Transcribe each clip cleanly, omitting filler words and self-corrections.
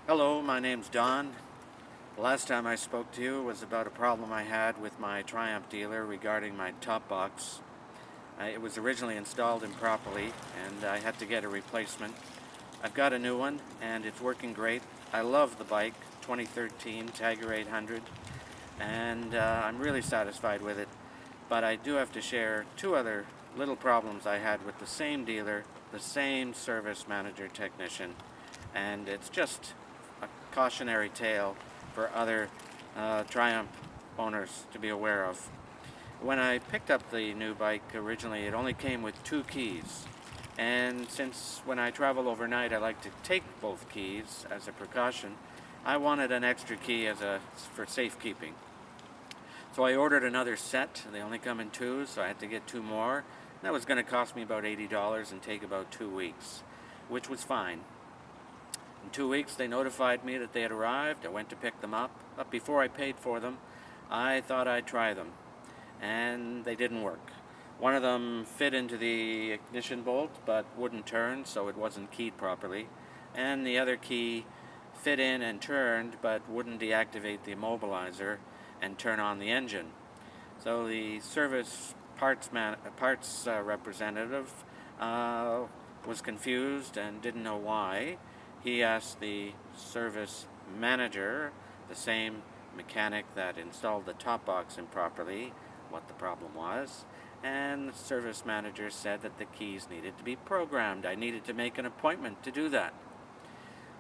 Hello, my name's Don. The last time I spoke to you was about a problem I had with my Triumph dealer regarding my top box. It was originally installed improperly and I had to get a replacement. I've got a new one and it's working great. I love the bike, 2013 Tiger 800, and I'm really satisfied with it. But I do have to share two other little problems I had with the same dealer, the same service manager technician, and it's just a cautionary tale for other Triumph owners to be aware of. When I picked up the new bike originally, it only came with two keys. And since when I travel overnight I like to take both keys as a precaution, I wanted an extra key for safekeeping. So I ordered another set. They only come in twos, so I had to get two more. That was going to cost me about $80 and take about 2 weeks, which was fine. In 2 weeks they notified me that they had arrived. I went to pick them up, but before I paid for them, I thought I'd try them, and they didn't work. One of them fit into the ignition bolt but wouldn't turn, so it wasn't keyed properly, and the other key fit in and turned but wouldn't deactivate the immobilizer and turn on the engine. So the service parts representative was confused and didn't know why. He asked the service manager, the same mechanic that installed the top box improperly, what the problem was, and the service manager said that the keys needed to be programmed. I needed to make an appointment to do that.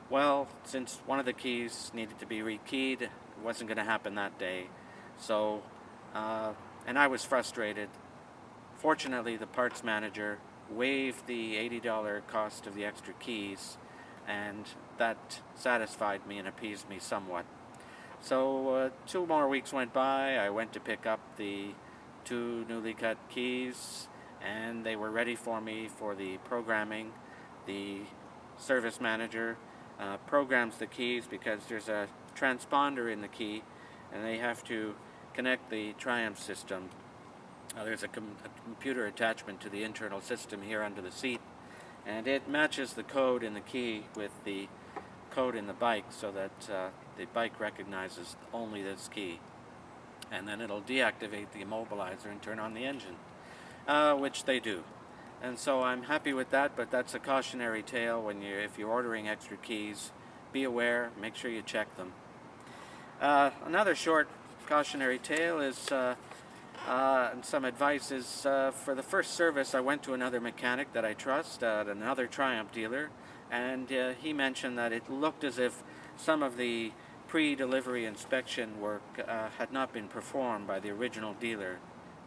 Well, since one of the keys needed to be rekeyed, it wasn't going to happen that day. So, and I was frustrated. Fortunately, the parts manager waived the $80 cost of the extra keys, and that satisfied me and appeased me somewhat. So 2 more weeks went by. I went to pick up the two newly cut keys, and they were ready for me for the programming. The service manager programs the keys because there's a transponder in the key, and they have to connect the Triumph system. There's a computer attachment to the internal system here under the seat, and it matches the code in the key with the code in the bike so that the bike recognizes only this key, and then it'll deactivate the immobilizer and turn on the engine, which they do. And so I'm happy with that, but that's a cautionary tale. If you're ordering extra keys, be aware, make sure you check them. Another short cautionary tale is and some advice is, for the first service I went to another mechanic that I trust at another Triumph dealer, and he mentioned that it looked as if some of the pre-delivery inspection work had not been performed by the original dealer.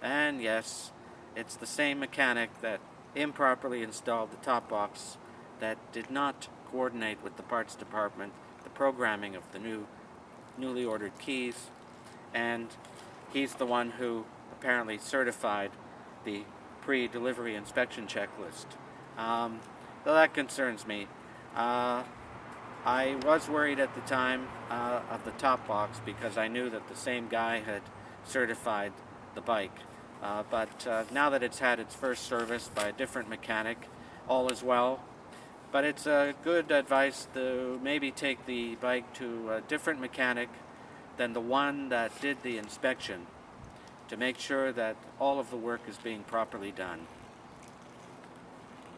And yes, it's the same mechanic that improperly installed the top box, that did not coordinate with the parts department the programming of the newly ordered keys, and he's the one who apparently certified the pre-delivery inspection checklist. So that concerns me. I was worried at the time of the top box because I knew that the same guy had certified the bike. But now that it's had its first service by a different mechanic, all is well. But it's good advice to maybe take the bike to a different mechanic than the one that did the inspection, to make sure that all of the work is being properly done.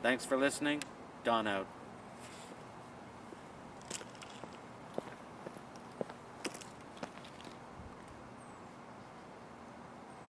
Thanks for listening. Don out.